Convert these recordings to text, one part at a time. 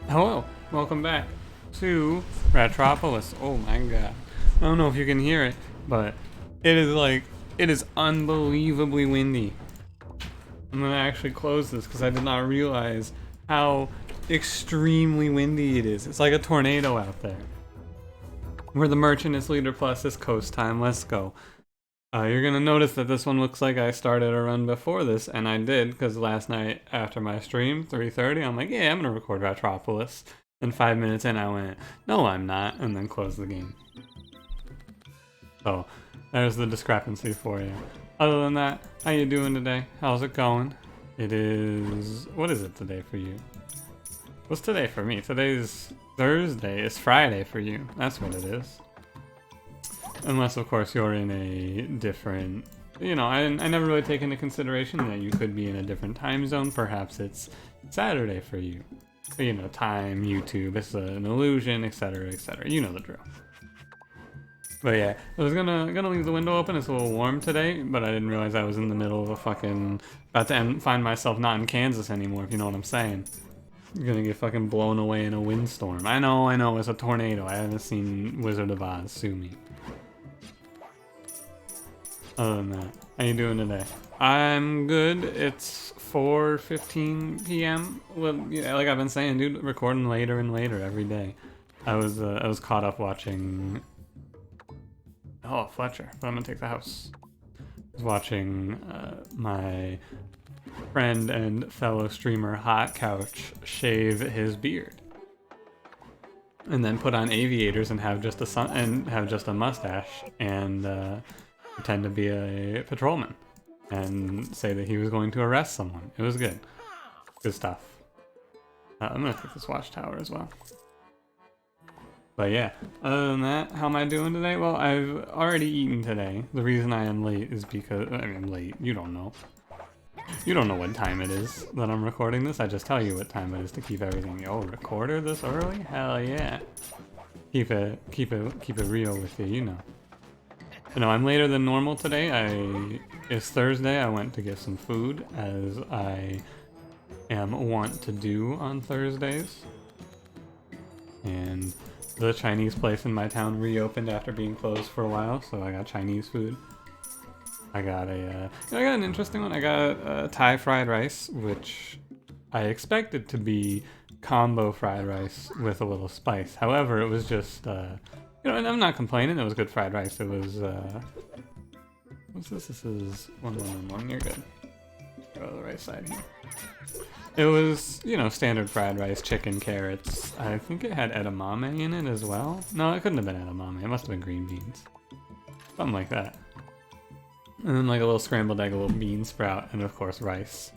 Hello, welcome back to Ratropolis. Oh my god. I don't know if you can hear it, but it is unbelievably windy. I'm gonna actually close this because I did not realize how extremely windy it is. It's like a tornado out there. We're the Merchant is leader plus this coast time. Let's go. You're gonna notice that this one looks like I started a run before this, and I did, because last night after my stream, 3:30, I'm like, yeah, I'm gonna record Ratropolis. And 5 minutes in, I went, no, I'm not, and then closed the game. So, there's the discrepancy for you. Other than that, how you doing today? How's it going? It is, what is it today for you? What's today for me? Today's Thursday. It's Friday for you. That's what it is. Unless, of course, you're in a different... I never really take into consideration that you could be in a different time zone. Perhaps it's Saturday for you. Time, YouTube, it's an illusion, etc., etc. You know the drill. But yeah, I was gonna leave the window open. It's a little warm today, but I didn't realize I was in the middle of a fucking... about to find myself not in Kansas anymore, if you know what I'm saying. I'm gonna get fucking blown away in a windstorm. I know, it's a tornado. I haven't seen Wizard of Oz, sue me. Other than that, how you doing today? I'm good. It's 4:15 p.m. Well, yeah, like I've been saying, dude, recording later and later every day. I was caught up watching. Oh, Fletcher, but I'm gonna take the house. I was watching my friend and fellow streamer Hot Couch shave his beard, and then put on aviators and have just a mustache and. Pretend to be a patrolman and say that he was going to arrest someone. It was good. Good stuff. I'm gonna take this watchtower as well. But yeah, other than that, how am I doing today? Well, I've already eaten today. The reason I am late is because, late, you don't know. You don't know what time it is that I'm recording this. I just tell you what time it is to keep everything. Yo, recorder this early? Hell yeah. Keep it real with you, you know. No, I'm later than normal today. It's Thursday. I went to get some food, as I am wont to do on Thursdays. And the Chinese place in my town reopened after being closed for a while, so I got Chinese food. I got an interesting one. I got Thai fried rice, which I expected to be combo fried rice with a little spice. However, it was just... and I'm not complaining. It was good fried rice. It was, what's this? This is 1111. You're good. Go to the right side here. It was, standard fried rice, chicken, carrots. I think it had edamame in it as well. No, it couldn't have been edamame. It must have been green beans. Something like that. And then like a little scrambled egg, a little bean sprout, and of course rice.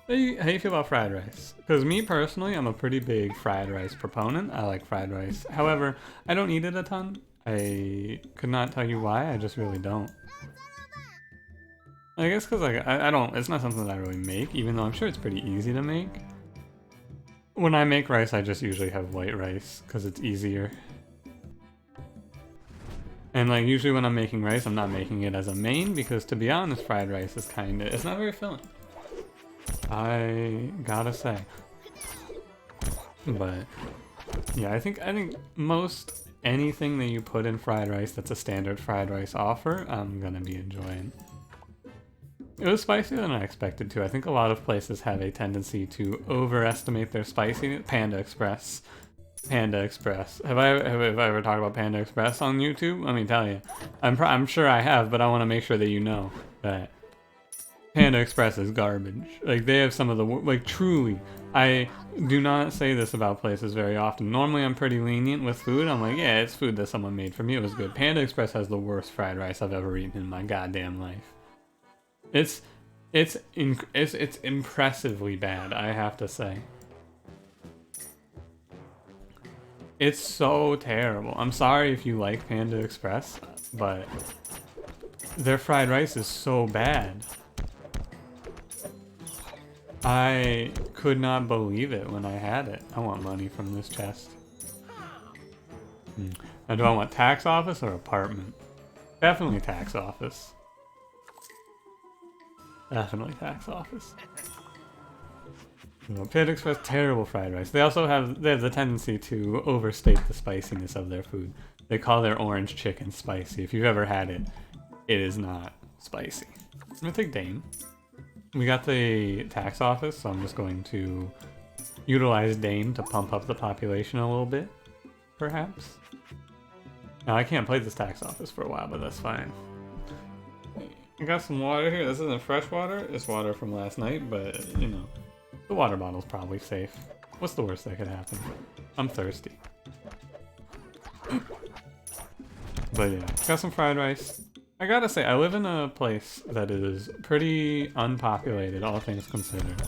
How do you feel about fried rice? Because me personally, I'm a pretty big fried rice proponent. I like fried rice. However, I don't eat it a ton. I could not tell you why. I just really don't. I guess because I don't. It's not something that I really make, even though I'm sure it's pretty easy to make. When I make rice, I just usually have white rice because it's easier. And like usually when I'm making rice, I'm not making it as a main because, to be honest, fried rice is it's not very filling. I gotta say. But yeah, I think most anything that you put in fried rice that's a standard fried rice offer, I'm gonna be enjoying. It was spicier than I expected to. I think a lot of places have a tendency to overestimate their spiciness. Panda Express. Have I ever talked about Panda Express on YouTube? Let me tell you. I'm sure I have, but I want to make sure that you know that Panda Express is garbage. Like, they have some of the... truly. I do not say this about places very often. Normally, I'm pretty lenient with food. I'm like, yeah, it's food that someone made for me. It was good. Panda Express has the worst fried rice I've ever eaten in my goddamn life. It's impressively bad, I have to say. It's so terrible. I'm sorry if you like Panda Express, but their fried rice is so bad. I could not believe it when I had it. I want money from this chest. Now, do I want tax office or apartment? Definitely tax office. Definitely tax office. You know, Pit Express, terrible fried rice. They also have the tendency to overstate the spiciness of their food. They call their orange chicken spicy. If you've ever had it, it is not spicy. I'm gonna take Dane. We got the tax office, so I'm just going to utilize Dane to pump up the population a little bit, perhaps. Now, I can't play this tax office for a while, but that's fine. I got some water here. This isn't fresh water. It's water from last night, but, you know, the water bottle's probably safe. What's the worst that could happen? I'm thirsty. But yeah, got some fried rice. I gotta say, I live in a place that is pretty unpopulated, all things considered.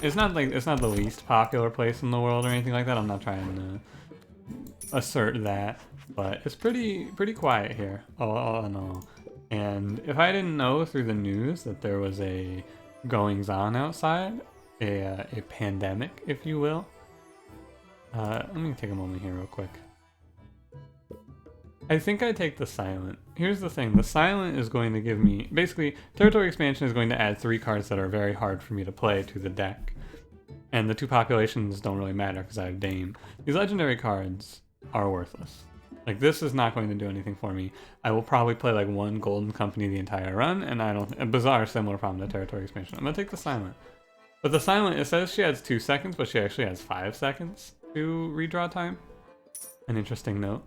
It's not the least popular place in the world or anything like that. I'm not trying to assert that, but it's pretty quiet here, all in all. And if I didn't know through the news that there was a goings-on outside, a pandemic, if you will. Let me take a moment here real quick. I think I take the silent. Here's the thing, the silent is going to give me, basically, territory expansion is going to add 3 cards that are very hard for me to play to the deck. And the 2 populations don't really matter because I have Dame. These legendary cards are worthless. Like, this is not going to do anything for me. I will probably play like 1 golden company the entire run, and I don't, a bizarre similar problem to territory expansion. I'm gonna take the silent. But the silent, it says she has 2 seconds, but she actually has 5 seconds to redraw time. An interesting note.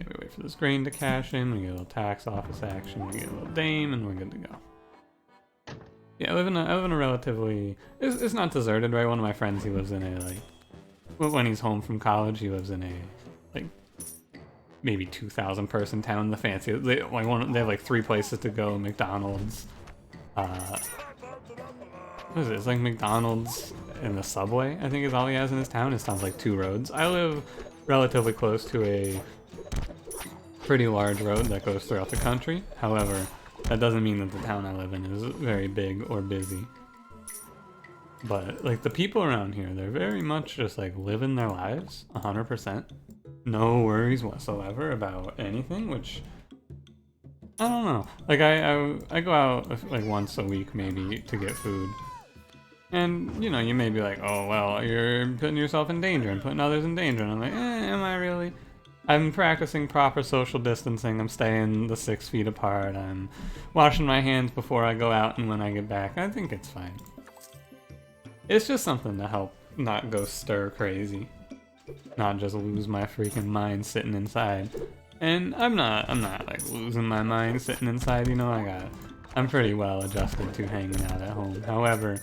Okay, we wait for this grain to cash in, we get a little tax office action, we get a little Dame, and we're good to go. Yeah, I live in a relatively, it's not deserted, right? One of my friends, he lives in a, like, when he's home from college, he lives in a, like, maybe 2,000 person town, the fancy, they have like 3 places to go, McDonald's, what is it, it's like McDonald's and the subway, I think is all he has in his town. It sounds like 2 roads. I live relatively close to a pretty large road that goes throughout the country. However, that doesn't mean that the town I live in is very big or busy. But like the people around here, they're very much just like living their lives 100%. No worries whatsoever about anything, which I don't know. Like I go out like once a week maybe to get food. And, you know, you may be like, oh, well, you're putting yourself in danger and putting others in danger. And I'm like, am I really? I'm practicing proper social distancing. I'm staying the 6 feet apart. I'm washing my hands before I go out and when I get back. I think it's fine. It's just something to help not go stir crazy. Not just lose my freaking mind sitting inside. And I'm not like losing my mind sitting inside, you know, I'm pretty well adjusted to hanging out at home. However,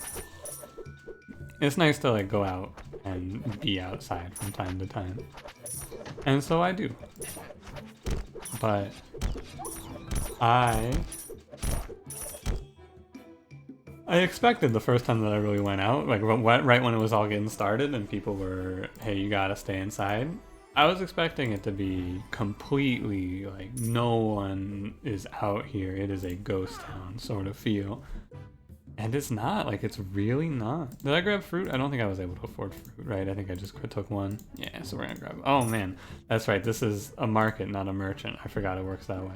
it's nice to like go out and be outside from time to time. And so I do. But I expected the first time that I really went out, like right when it was all getting started and people were, hey, you gotta stay inside. I was expecting it to be completely like no one is out here. It is a ghost town sort of feel. And it's not, like it's really not. Did I grab fruit? I don't think I was able to afford fruit, right? I think I just took 1. Yeah, so we're gonna grab, oh man, that's right. This is a market, not a merchant. I forgot it works that way.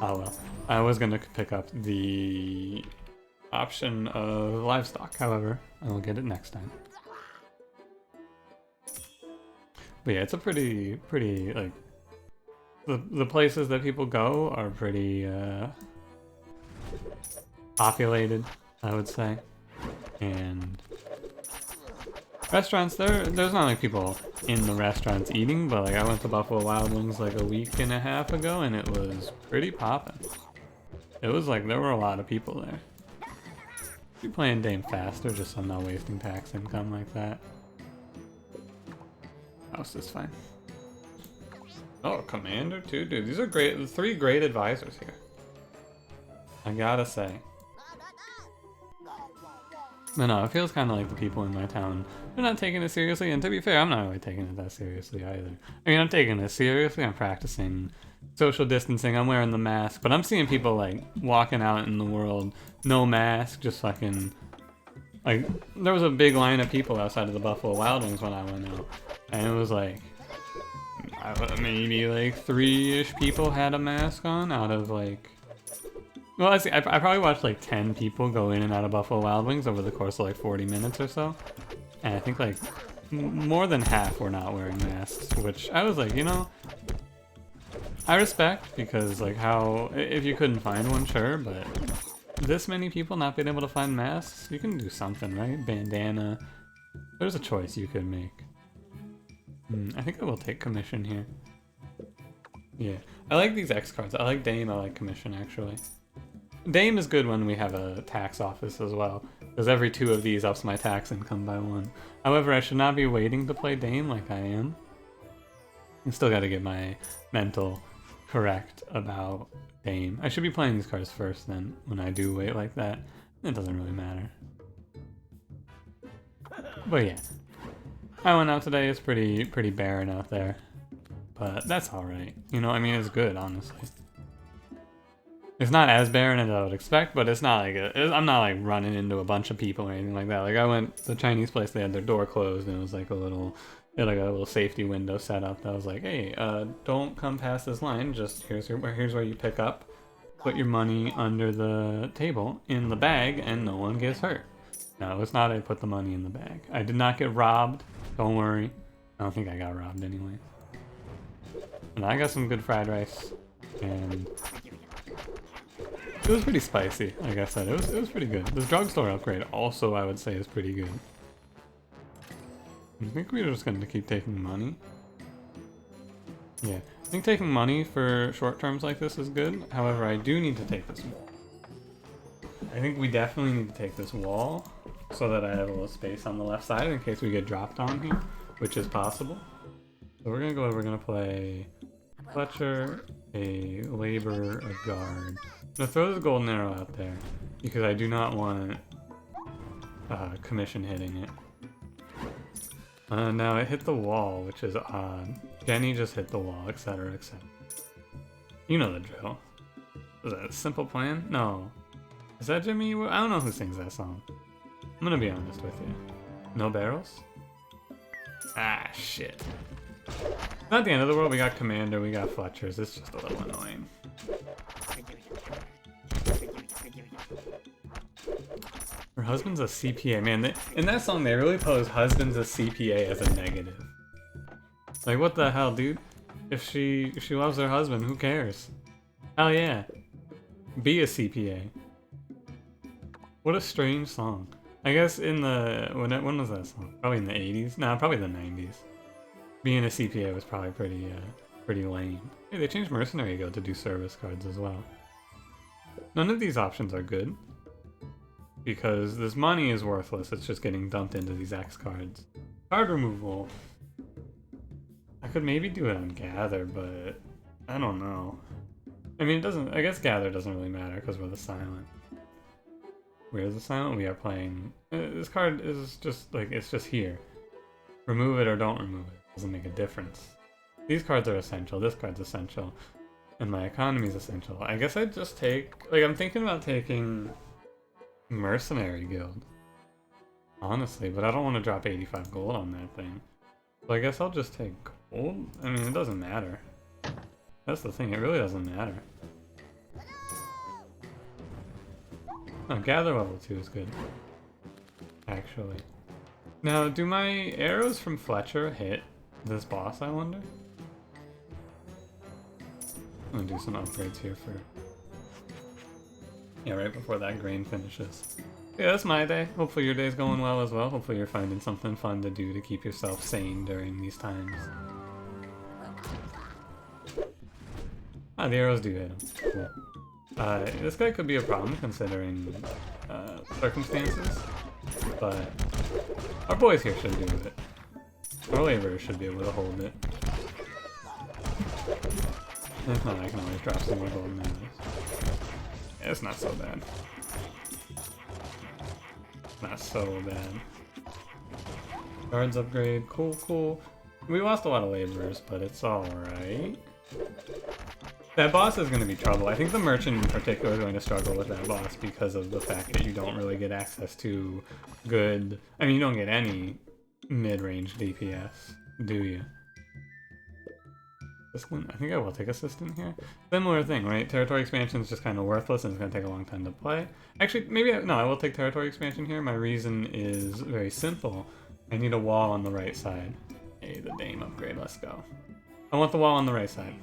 Oh well, I was gonna pick up the option of livestock. However, I will get it next time. But yeah, it's a pretty like, the places that people go are pretty, populated, I would say. And restaurants, there's not like people in the restaurants eating, but like I went to Buffalo Wild Wings like a week and a half ago and it was pretty poppin'. It was like there were a lot of people there. Be playing Dame faster just so I'm not wasting tax income like that. House is fine. Oh, Commander too, dude. These are great, 3 great advisors here. I gotta say. But no, it feels kind of like the people in my town, they're not taking it seriously, and to be fair, I'm not really taking it that seriously either. I mean, I'm taking it seriously, I'm practicing social distancing, I'm wearing the mask, but I'm seeing people like walking out in the world, no mask, just fucking, like, there was a big line of people outside of the Buffalo Wild Wings when I went out, and it was like, maybe like 3-ish people had a mask on out of like, Well, I probably watched like 10 people go in and out of Buffalo Wild Wings over the course of like 40 minutes or so. And I think like more than half were not wearing masks, which I was like, you know, I respect, because like how, if you couldn't find one, sure, but this many people not being able to find masks, you can do something, right? Bandana. There's a choice you could make. I think I will take commission here. Yeah, I like these X cards. I like Dame, I like commission actually. Dame is good when we have a tax office as well, because every 2 of these ups my tax income by 1. However, I should not be waiting to play Dame like I am. I still gotta get my mental correct about Dame. I should be playing these cards first then, when I do wait like that. It doesn't really matter. But yeah. I went out today, it's pretty barren out there. But that's alright. You know, I mean, it's good, honestly. It's not as barren as I would expect, but it's not like I'm not like running into a bunch of people or anything like that. Like I went to the Chinese place, they had their door closed, and it was like a little, they had like a little safety window set up that was like, hey, don't come past this line. Just here's where you pick up, put your money under the table in the bag, and no one gets hurt. No, it's not. I put the money in the bag. I did not get robbed. Don't worry. I don't think I got robbed anyway. And I got some good fried rice, and it was pretty spicy. Like I said, it was pretty good. This drugstore upgrade also, I would say, is pretty good. I think we're just going to keep taking money. Yeah, I think taking money for short terms like this is good. However, I do need to take this wall. I think we definitely need to take this wall so that I have a little space on the left side in case we get dropped on here, which is possible. So we're going to go, we're going to play Fletcher, a labor, a guard. I'm going to throw this golden arrow out there because I do not want commission hitting it. Now it hit the wall, which is odd. Jenny just hit the wall, etc, etc. You know the drill. Was that a simple plan? No. Is that Jimmy? I don't know who sings that song. I'm gonna be honest with you. No barrels? Ah, shit. Not the end of the world, we got Commander, we got Fletchers, it's just a little annoying. Her husband's a CPA. Man, in that song they really pose husband's a CPA as a negative. Like, what the hell, dude? If she loves her husband, who cares? Hell yeah. Be a CPA. What a strange song. I guess in the... When was that song? Probably in the 80s? No, probably the 90s. Being a CPA was probably pretty lame. Hey, they changed Mercenary Guild to do service cards as well. None of these options are good, because this money is worthless. It's just getting dumped into these X cards. Card removal. I could maybe do it on Gather, but I don't know. I mean, it doesn't... I guess Gather doesn't really matter because we're the Silent. We're the Silent, we are playing... this card is just, like, it's just here. Remove it or don't remove it. Doesn't make a difference. These cards are essential, this card's essential, and my economy is essential. I guess I'd just take... Like, I'm thinking about taking Mercenary Guild. Honestly, but I don't want to drop 85 gold on that thing. So I guess I'll just take gold? I mean, it doesn't matter. That's the thing, it really doesn't matter. Oh, Gather level 2 is good. Actually. Now, do my arrows from Fletcher hit this boss, I wonder? I'm gonna do some upgrades here for... Yeah, right before that grain finishes. Yeah, that's my day. Hopefully your day's going well as well. Hopefully you're finding something fun to do to keep yourself sane during these times. Ah, the arrows do hit him. Cool. This guy could be a problem considering circumstances, but our boys here should do it. Our laborers should be able to hold it. If not, I can always drop some more golden arrows. Yeah, it's not so bad. Not so bad. Guards upgrade, cool, cool. We lost a lot of laborers, but it's alright. That boss is going to be trouble. I think the merchant in particular is going to struggle with that boss because of the fact that you don't really get access to good... I mean, you don't get any mid-range DPS, do you? Assistant? I think I will take assistant here. Similar thing, right? Territory expansion is just kind of worthless and it's going to take a long time to play. Actually, maybe, no, I will take territory expansion here. My reason is very simple. I need a wall on the right side. Hey, the Dame upgrade, let's go. I want the wall on the right side.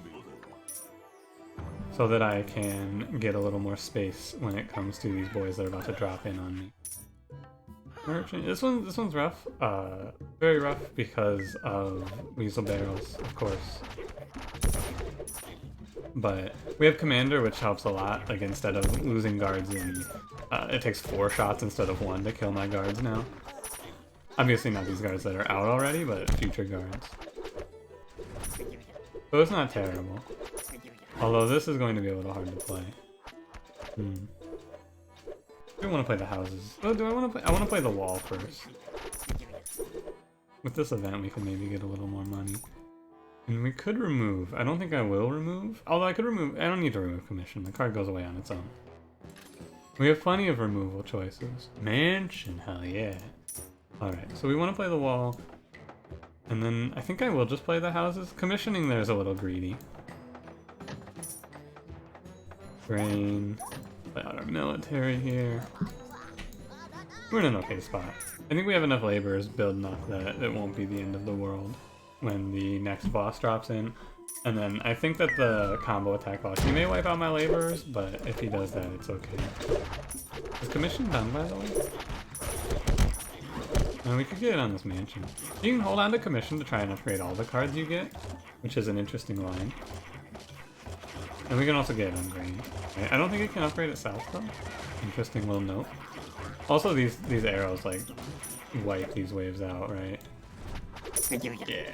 So that I can get a little more space when it comes to these boys that are about to drop in on me. Merchant. This one's rough. Very rough because of weasel barrels, of course. But we have commander, which helps a lot. Like instead of losing guards in, it takes 4 shots instead of 1 to kill my guards now. Obviously not these guards that are out already, but future guards. So it's not terrible. Although this is going to be a little hard to play. I do want to play the houses. Oh, do I want to play? I want to play the wall first. With this event, we can maybe get a little more money. And we could remove. I don't think I will remove. Although I could remove. I don't need to remove commission. The card goes away on its own. We have plenty of removal choices. Mansion, hell yeah. Alright, so we want to play the wall. And then I think I will just play the houses. Commissioning there is a little greedy. Grain. Play out our military here. We're in an okay spot. I think we have enough laborers building up that it won't be the end of the world when the next boss drops in. And then I think that the combo attack boss, he may wipe out my laborers, but if he does that, it's okay. Is commission done, by the way? And we could get it on this mansion. You can hold on to commission to try and upgrade all the cards you get, which is an interesting line. And we can also get it on grain. Right? I don't think it can upgrade itself though. Interesting little note. Also these arrows like wipe these waves out, right? Yeah.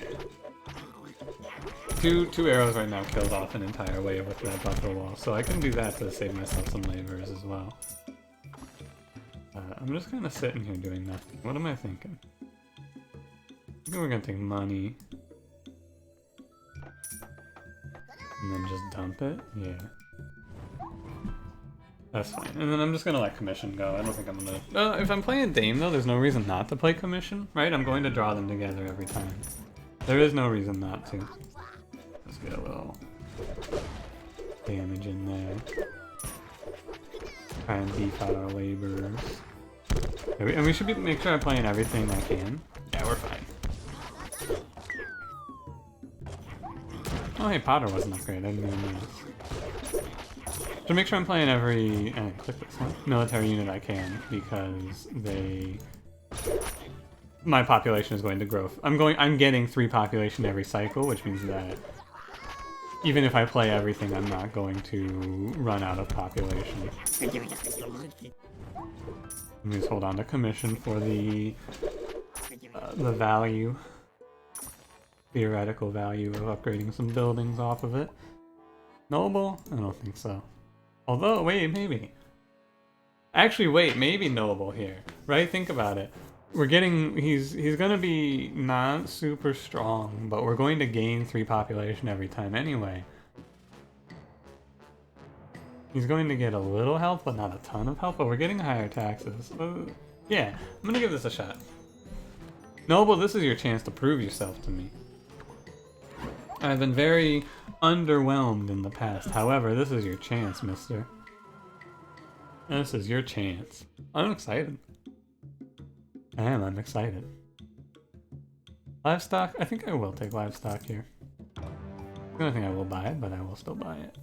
Two arrows right now kills off an entire wave with that buffer wall, so I can do that to save myself some laborers as well. I'm just kind of sitting here doing nothing. What am I thinking? I think we're gonna take money. And then just dump it? Yeah. That's fine. And then I'm just gonna let commission go. I don't think I'm gonna... if I'm playing Dame though, there's no reason not to play commission, right? I'm going to draw them together every time. There is no reason not to. Let's get a little damage in there. Try and beef out our laborers. And we should make sure I'm playing everything I can. Yeah, we're fine. Oh hey, Potter wasn't upgraded. I didn't even notice. So make sure I'm playing every click this one, military unit I can, because my population is going to grow. I'm getting 3 population every cycle, which means that even if I play everything, I'm not going to run out of population. Let me just hold on to commission for the value, theoretical value of upgrading some buildings off of it. Noble? I don't think so. Although, wait, maybe. Actually, wait, maybe noble here, right? Think about it. We're getting, he's gonna be not super strong, but we're going to gain 3 population every time anyway. He's going to get a little health, but not a ton of health, but we're getting higher taxes. Yeah, I'm gonna give this a shot. Noble, this is your chance to prove yourself to me. I've been very underwhelmed in the past. However, this is your chance, mister. This is your chance. I'm excited. I'm excited. Livestock? I think I will take livestock here. I don't think I will buy it, but I will still buy it.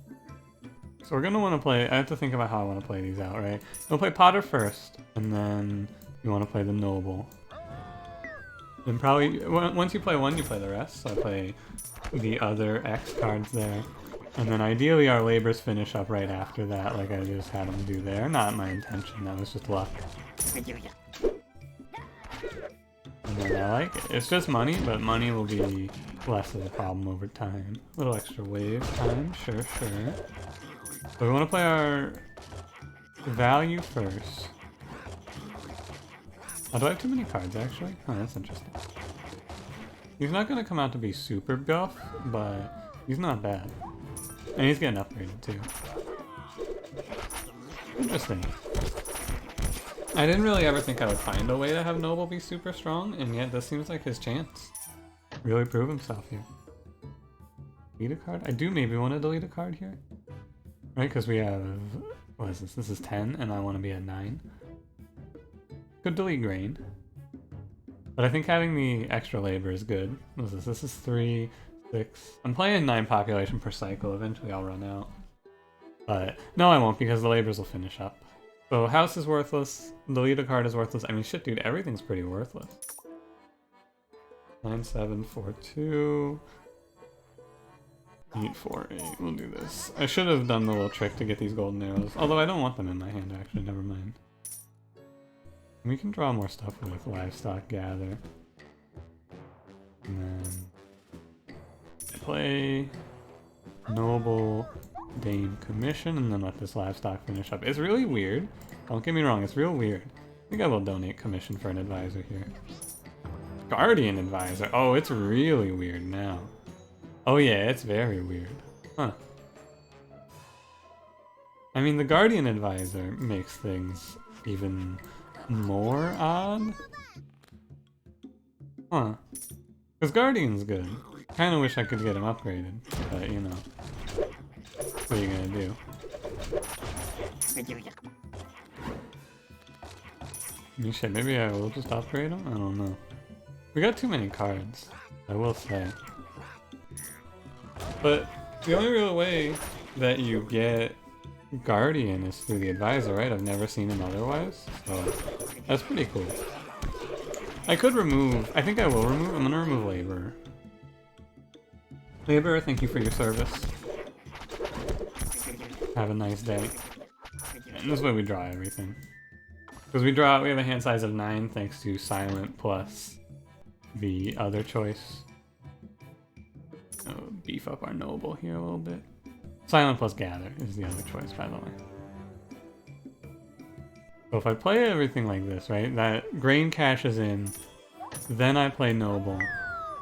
So we're going to want to play... I have to think about how I want to play these out, right? We'll play Potter first, and then you want to play the Noble. Then probably... Once you play one, you play the rest. So I play the other X cards there. And then ideally our labors finish up right after that, like I just had them do there. Not my intention, that was just luck. And then I like it. It's just money, but money will be less of a problem over time. A little extra wave time, sure. So we want to play our value first. Oh, do I have too many cards actually? Oh, that's interesting. He's not going to come out to be super buff, but he's not bad. And he's getting upgraded too. Interesting. I didn't really ever think I would find a way to have Noble be super strong, and yet this seems like his chance. Really prove himself here. delete a card? I do maybe want to delete a card here. Right, because we have, what is this? This is 10 and I want to be at 9. Could delete grain. But I think having the extra labor is good. What is this? This is 3, 6. I'm playing 9 population per cycle. Eventually I'll run out. But no, I won't because the labors will finish up. So house is worthless. Delete a card is worthless. I mean, shit, dude, everything's pretty worthless. 9, 7, 4, 2. 8, 4, 8. We'll do this. I should have done the little trick to get these golden arrows. Although I don't want them in my hand, actually. Never mind. We can draw more stuff with livestock gather. And then play noble Dame commission and then let this livestock finish up. It's really weird. Don't get me wrong, it's real weird. I think I will donate commission for an advisor here. Guardian advisor. Oh, it's really weird now. Oh yeah, it's very weird. Huh. I mean, the Guardian advisor makes things even more odd? Huh. Because Guardian's good. Kinda wish I could get him upgraded, but you know. What are you gonna do? I mean, shit, maybe I will just upgrade him? I don't know. We got too many cards, I will say. But the only real way that you get Guardian is through the advisor, right? I've never seen him otherwise, so that's pretty cool. I could remove, I think I will remove, I'm gonna remove Labor. Labor, thank you for your service. Have a nice day. And this way we draw everything. Because we have a hand size of 9 thanks to Silent plus the other choice. Oh, beef up our noble here a little bit. Silent plus Gather is the other choice, by the way. So if I play everything like this, right, that grain cashes in, then I play noble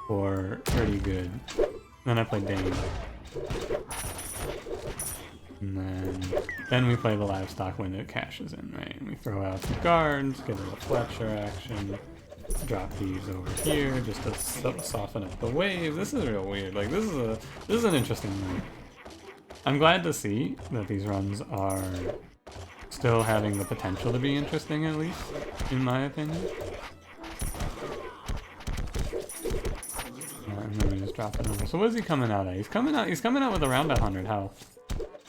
for pretty good. Then I play Dame. And then we play the livestock when it cashes in, right? And we throw out the guards, get a little Fletcher action, drop these over here just to soften up the wave. This is real weird. Like this is an interesting run. I'm glad to see that these runs are still having the potential to be interesting, at least in my opinion. And then we just drop it over. So what is he coming out at? He's coming out with around 100 health.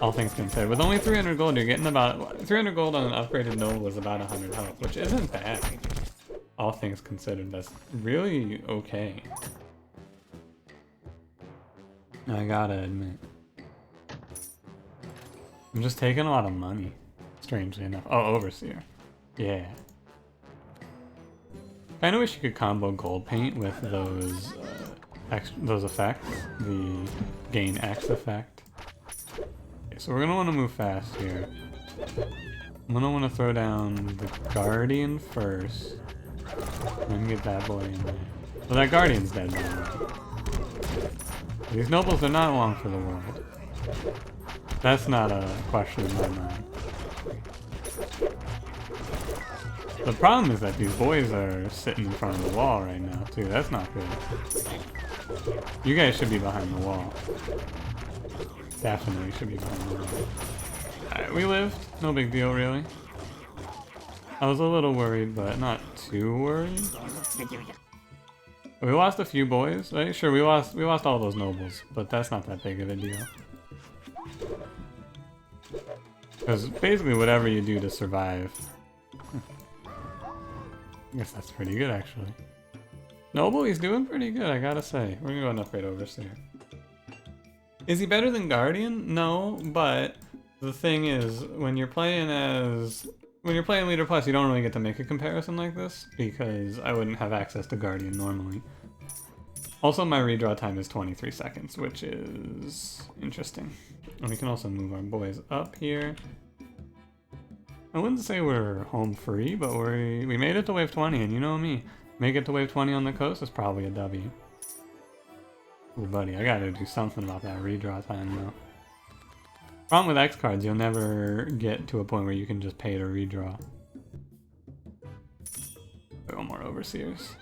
All things considered. With only 300 gold, you're getting about 300 gold on an upgraded noble is about 100 health, which isn't bad. All things considered, that's really okay. I gotta admit. I'm just taking a lot of money, strangely enough. Oh, Overseer. Yeah. Kinda wish you could combo gold paint with those effects. The gain X effect. Okay, so we're gonna wanna move fast here. I'm gonna wanna throw down the Guardian first. And get that boy in there. Well, that Guardian's dead now. These nobles are not long for the world. That's not a question in my mind. The problem is that these boys are sitting in front of the wall right now, too. That's not good. You guys should be behind the wall. Definitely should be behind the wall. Alright, we lived. No big deal, really. I was a little worried, but not too worried. We lost a few boys, right? Sure, we lost all those nobles, but that's not that big of a deal. Because basically whatever you do to survive... I guess that's pretty good, actually. Noble, he's doing pretty good, I gotta say. We're gonna go and upgrade Overseer. Is he better than Guardian? No, but the thing is, when you're playing Leader Plus, you don't really get to make a comparison like this, because I wouldn't have access to Guardian normally. Also, my redraw time is 23 seconds, which is interesting. And we can also move our boys up here. I wouldn't say we're home free, but we made it to wave 20, and you know me. Make it to wave 20 on the coast is probably a W. Ooh, buddy, I gotta do something about that redraw time, though. Problem with X cards, you'll never get to a point where you can just pay to redraw. One more Overseers.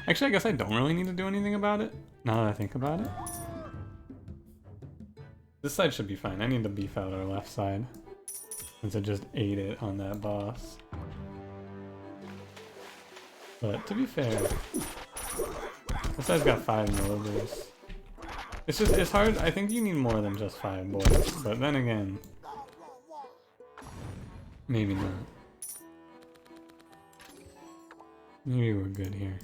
Actually, I guess I don't really need to do anything about it, now that I think about it. This side should be fine. I need to beef out our left side, since it just ate it on that boss. But to be fair, this side's got 5 nobles. It's just, it's hard. I think you need more than just 5 boys, but then again, maybe not. Maybe we're good here.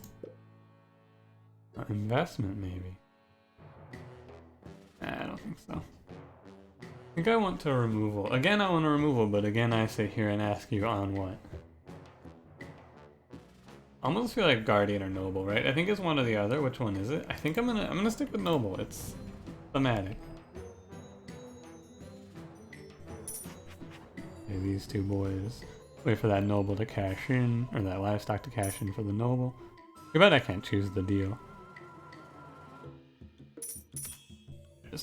Investment, maybe. Nah, I don't think so. I think I want to removal. Again, I want a removal, but again, I sit here and ask you on what? I almost feel like Guardian or Noble, right? I think it's one or the other. Which one is it? I think I'm gonna stick with Noble. It's thematic. Okay, these 2 boys. Wait for that Noble to cash in, or that livestock to cash in for the Noble. Too bad I can't choose the deal.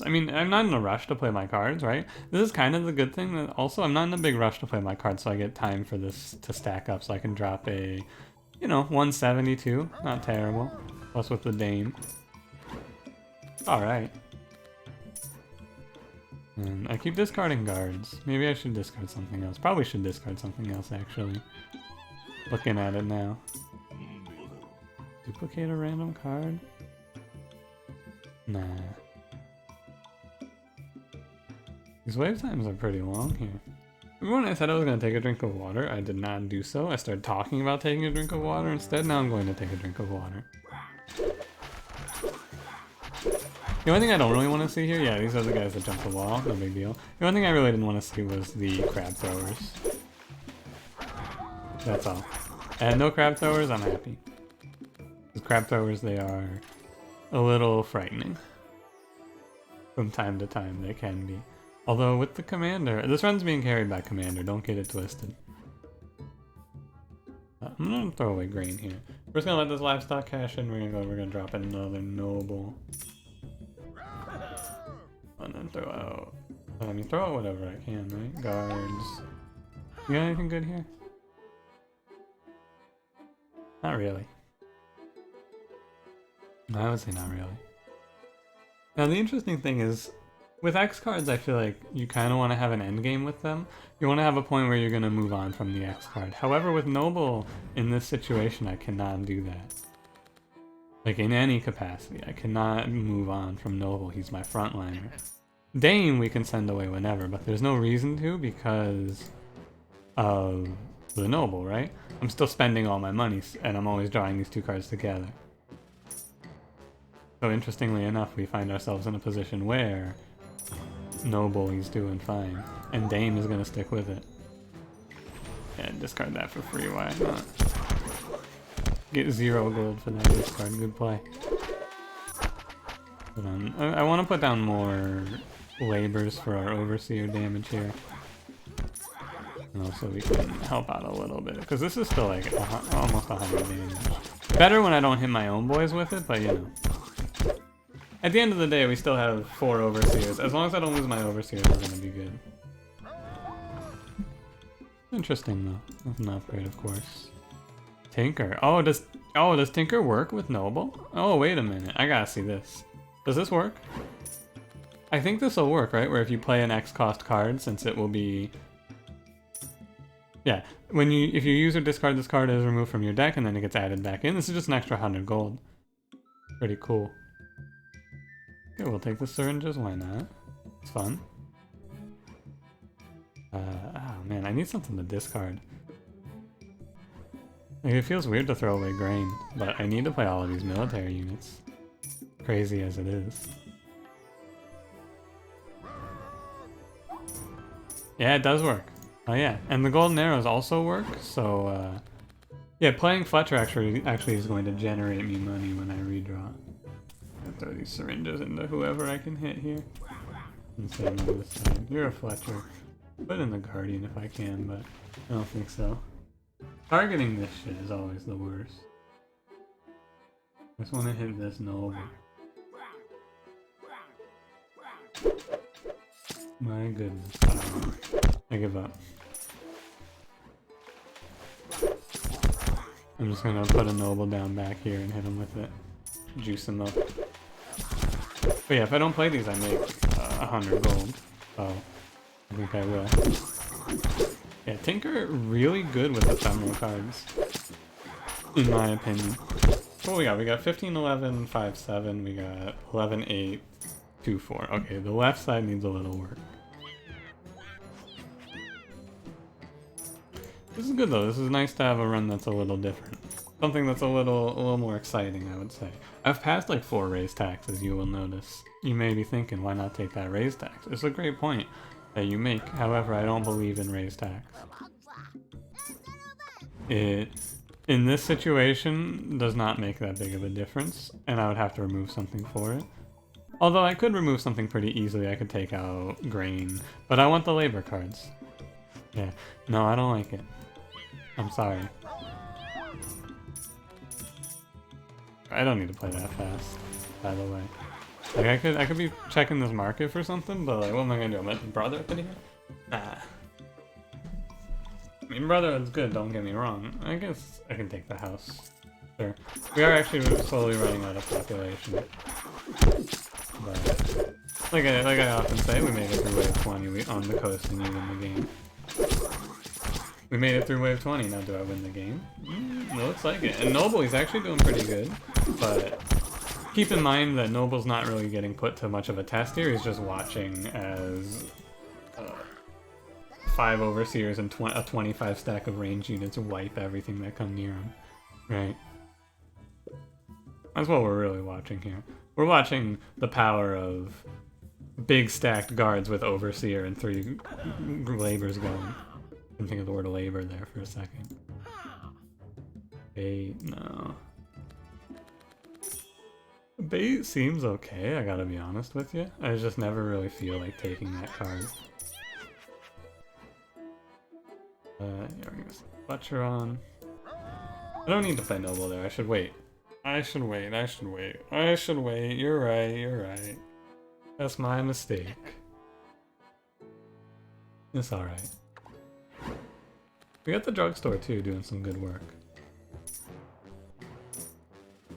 I mean, I'm not in a rush to play my cards, right? This is kind of the good thing. That also, I'm not in a big rush to play my cards, so I get time for this to stack up, so I can drop a, you know, 172. Not terrible. Plus with the Dame. Alright. And I keep discarding guards. Maybe I should discard something else. Probably should discard something else, actually. Looking at it now. Duplicate a random card? Nah. These wave times are pretty long here. Remember when I said I was going to take a drink of water? I did not do so. I started talking about taking a drink of water instead. Now I'm going to take a drink of water. The only thing I don't really want to see here, yeah, these are the guys that jump the wall, no big deal. The only thing I really didn't want to see was the crab throwers. That's all. I had no crab throwers, I'm happy. Because crab throwers, they are a little frightening. From time to time, they can be. Although with the commander, this run's being carried by commander, don't get it twisted. I'm gonna throw away grain here. We're just gonna let this livestock cash in, we're gonna drop another noble. And then throw out, I mean throw out whatever I can, right? Guards. You got anything good here? Not really. I would say not really. Now the interesting thing is, with X cards, I feel like you kind of want to have an end game with them. You want to have a point where you're going to move on from the X card. However, with Noble, in this situation, I cannot do that. Like, in any capacity, I cannot move on from Noble. He's my frontliner. Dame we can send away whenever, but there's no reason to because of the Noble, right? I'm still spending all my money, and I'm always drawing these 2 cards together. So interestingly enough, we find ourselves in a position where Noble, he's doing fine. And Dame is gonna stick with it. Yeah, discard that for free, why not? Get 0 gold for that discard, good play. But I want to put down more labors for our overseer damage here. And also we can help out a little bit, because this is still like almost 100 damage. Better when I don't hit my own boys with it, but you know. At the end of the day, we still have 4 overseers. As long as I don't lose my overseers, we're gonna be good. Interesting though. That's an upgrade, of course. Tinker. Oh, does Tinker work with Noble? Oh, wait a minute. I gotta see this. Does this work? I think this will work, right? Where if you play an X cost card, since it will be... Yeah, if you use or discard this card, it is removed from your deck and then it gets added back in. This is just an extra 100 gold. Pretty cool. Okay, we'll take the syringes, why not? It's fun. Oh man, I need something to discard. Like, it feels weird to throw away grain, but I need to play all of these military units. Crazy as it is. Yeah, it does work. Oh yeah, and the golden arrows also work, so yeah, playing Fletcher actually is going to generate me money when I redraw. I'll throw these syringes into whoever I can hit here. And same on this side. You're a Fletcher. Put in the Guardian if I can, but I don't think so. Targeting this shit is always the worst. I just want to hit this Noble. My goodness. I give up. I'm just gonna put a Noble down back here and hit him with it. Juice him up. But yeah, if I don't play these, I make 100 gold. So I think I will. Yeah, Tinker really good with ephemeral cards, in my opinion. What we got? We got 15, 11, 5, 7. We got 11, 8, 2, 4. Okay, the left side needs a little work. This is good though. This is nice to have a run that's a little different. Something that's a little more exciting, I would say. I've passed like 4 raise taxes, you will notice. You may be thinking, why not take that raise tax? It's a great point that you make. However, I don't believe in raise tax. It, in this situation, does not make that big of a difference, and I would have to remove something for it. Although I could remove something pretty easily. I could take out grain, but I want the labor cards. Yeah, no, I don't like it. I'm sorry. I don't need to play that fast, by the way. Like I could be checking this market for something, but like, what am I gonna do? I'm gonna brother up in here? Nah. I mean, Brotherhood's good, don't get me wrong. I guess I can take the house. Sure. We are actually slowly running out of population. But, like I often say, we made it through wave 20 on the coast and you win the game. We made it through wave 20, now do I win the game? Looks like it. And Noble, he's actually doing pretty good, but keep in mind that Noble's not really getting put to much of a test here, he's just watching as 5 Overseers and a 25 stack of range units wipe everything that come near him. Right? That's what we're really watching here. We're watching the power of big stacked guards with Overseer and 3 labors going. I didn't think of the word labor there for a second. Bait, no. Bait seems okay, I gotta be honest with you. I just never really feel like taking that card. Yeah, we're gonna set Fletcher on. I don't need to play Noble there, I should wait. I should wait. You're right. That's my mistake. It's alright. We got the drugstore too, doing some good work.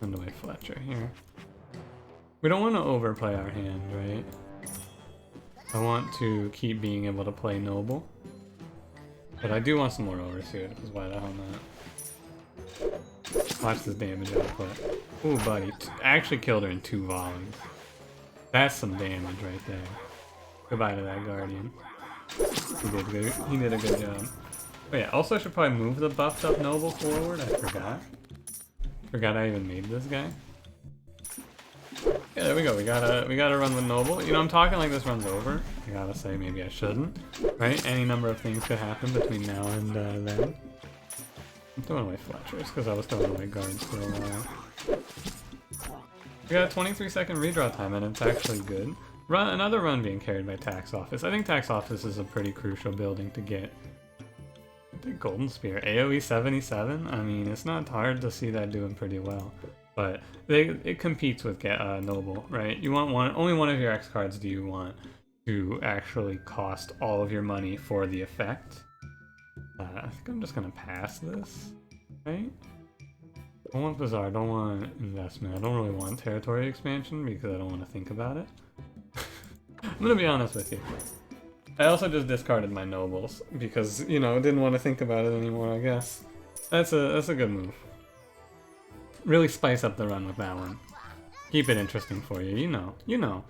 Send away Fletcher here. We don't want to overplay our hand, right? I want to keep being able to play Noble. But I do want some more Overseer, because why the hell not? Watch this damage output. Ooh, buddy. Actually killed her in 2 volleys. That's some damage right there. Goodbye to that Guardian. He did a good job. Oh yeah, also I should probably move the buffed up Noble forward, I forgot. Forgot I even made this guy. Yeah, there we go, we gotta run with Noble. You know, I'm talking like this runs over. I gotta say, maybe I shouldn't. Right? Any number of things could happen between now and then. I'm throwing away Fletchers, because I was throwing away guards for a while. We got a 23-second redraw time, and it's actually good. Another run being carried by Tax Office. I think Tax Office is a pretty crucial building to get. The Golden Spear, AoE 77? I mean, it's not hard to see that doing pretty well. But it competes with Noble, right? You want only one of your X cards do you want to actually cost all of your money for the effect. I think I'm just gonna pass this, right? I don't want Bazaar, I don't want investment, I don't really want territory expansion because I don't want to think about it. I'm gonna be honest with you. I also just discarded my nobles because, you know, didn't want to think about it anymore, I guess. That's a good move. Really spice up the run with that one. Keep it interesting for you, you know.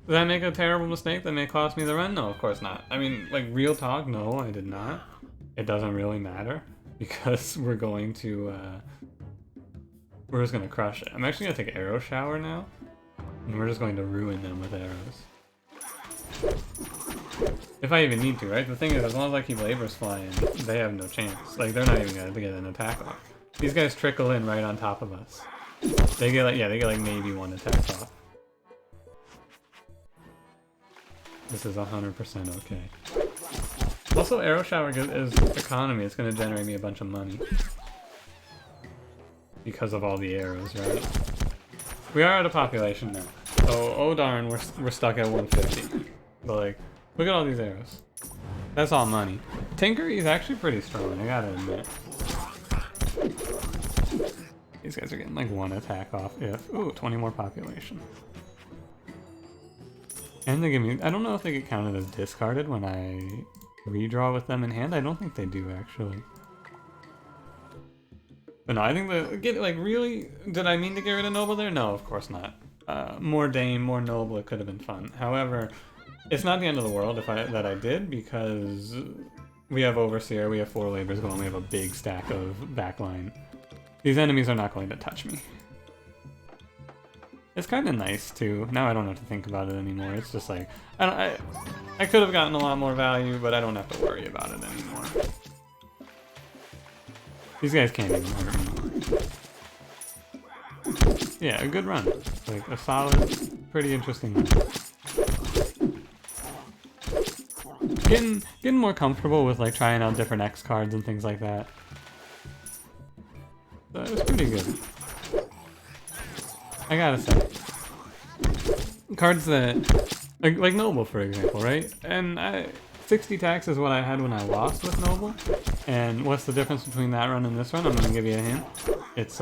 Did I make a terrible mistake that may cost me the run? No, of course not. I mean, like, real talk, no, I did not. It doesn't really matter because we're going to, we're just gonna crush it. I'm actually gonna take Arrow Shower now, and we're just going to ruin them with arrows. If I even need to, right? The thing is, as long as I keep Labors flying, they have no chance. Like, they're not even gonna get an attack off. These guys trickle in right on top of us. They get like, yeah, they get like maybe 1 attack off. This is 100% okay. Also, Arrow Shower is economy. It's going to generate me a bunch of money. Because of all the arrows, right? We are out of population now. So, oh darn, we're stuck at 150. But like, look at all these arrows. That's all money. Tinker is actually pretty strong, I gotta admit. These guys are getting like 1 attack off if... Ooh, 20 more population. And they give me, I don't know if they get counted as discarded when I redraw with them in hand. I don't think they do, actually. But no, I think really, did I mean to get rid of Noble there? No, of course not. More Dame, more Noble, it could have been fun. However, it's not the end of the world that I did, because we have Overseer, we have 4 Labors going, we have a big stack of backline. These enemies are not going to touch me. It's kind of nice too. Now I don't have to think about it anymore. It's just like, I could have gotten a lot more value, but I don't have to worry about it anymore. These guys can't even hurt me. Yeah, a good run. Like a solid, pretty interesting run. Getting more comfortable with like trying out different X cards and things like that. So it was pretty good. I gotta say. Cards that, like Noble for example, right? And 60 tax is what I had when I lost with Noble. And what's the difference between that run and this run? I'm gonna give you a hint. It's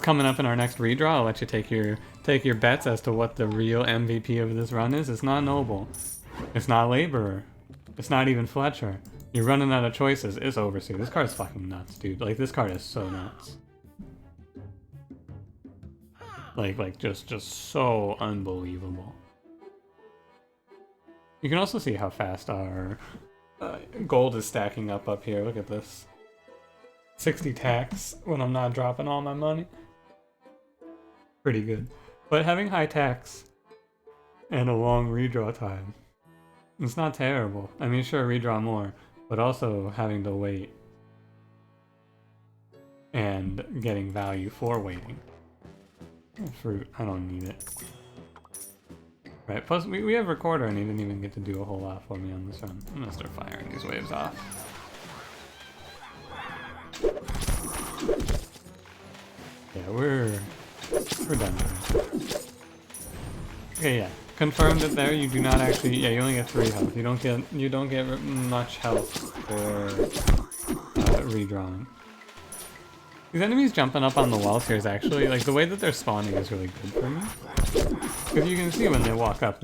coming up in our next redraw. I'll let you take your bets as to what the real MVP of this run is. It's not Noble. It's not Laborer. It's not even Fletcher. You're running out of choices. It's Overseer. This card's fucking nuts, dude. Like, this card is so nuts. Like just so unbelievable. You can also see how fast our gold is stacking up here. Look at this. 60 tax when I'm not dropping all my money. Pretty good. But having high tax and a long redraw time, it's not terrible. I mean, sure, redraw more, but also having to wait and getting value for waiting. Fruit, I don't need it. Right, plus we have Recorder and he didn't even get to do a whole lot for me on this run. I'm gonna start firing these waves off. Yeah, we're done here. Okay, yeah. Confirmed it there, you do not actually, yeah, you only get 3 health. You don't get much health for redrawing. These enemies jumping up on the walls here is actually, like, the way that they're spawning is really good for me. Because you can see when they walk up,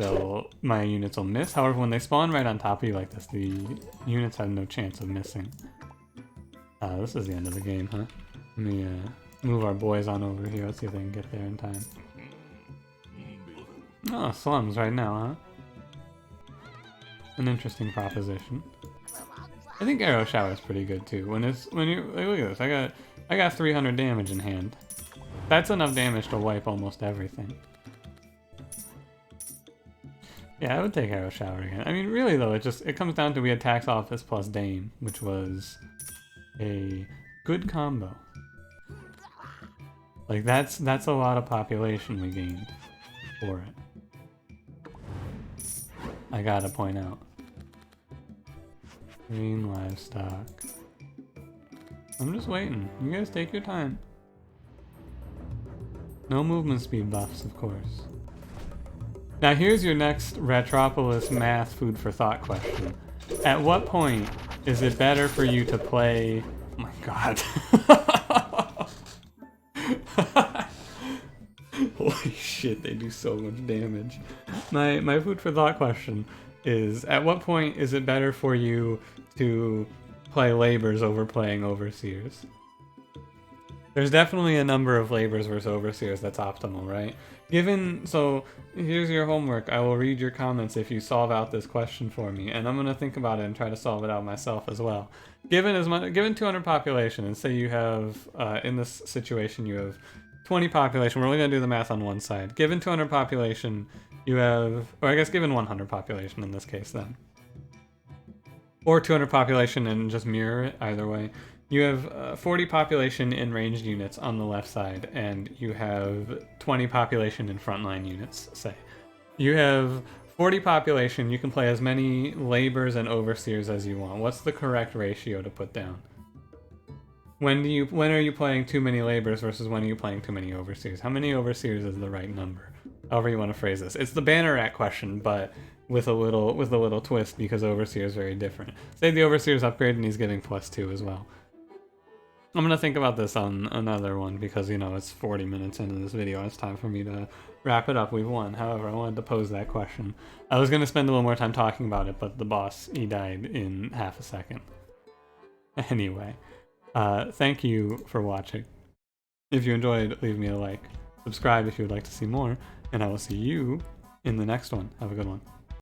my units will miss. However, when they spawn right on top of you like this, the units have no chance of missing. This is the end of the game, huh? Let me move our boys on over here. Let's see if they can get there in time. Oh, slums right now, huh? An interesting proposition. I think Arrow Shower is pretty good too. When you like, look at this, I got 300 damage in hand. That's enough damage to wipe almost everything. Yeah, I would take Arrow Shower again. I mean, really though, it comes down to we had Tax Office plus Dame, which was a good combo. Like that's a lot of population we gained for it. I gotta point out. Green livestock. I'm just waiting. You guys take your time. No movement speed buffs, of course. Now here's your next Ratropolis math food for thought question. At what point is it better for you to play... Oh my god. Holy shit, they do so much damage. My food for thought question is, at what point is it better for you to play Labors over playing Overseers? There's definitely a number of Labors versus Overseers that's optimal, right? So here's your homework. I will read your comments if you solve out this question for me, and I'm gonna think about it and try to solve it out myself as well. Given 200 population, and say you have, in this situation, you have 20 population. We're only gonna do the math on one side. Given 200 population, you have, or I guess given 100 population in this case then. Or 200 population and just mirror it, either way. You have 40 population in ranged units on the left side, and you have 20 population in frontline units, say. You have 40 population, you can play as many Labors and Overseers as you want. What's the correct ratio to put down? When are you playing too many Labors versus when are you playing too many Overseers? How many Overseers is the right number? However you want to phrase this. It's the banner rack question, but with a little twist, because Overseer is very different. Say the Overseer's upgrade and he's getting +2 as well. I'm gonna think about this on another one because, you know, it's 40 minutes into this video. It's time for me to wrap it up. We've won. However, I wanted to pose that question. I was gonna spend a little more time talking about it, but the boss, he died in half a second. Anyway, thank you for watching. If you enjoyed, leave me a like. Subscribe if you would like to see more, and I will see you in the next one. Have a good one.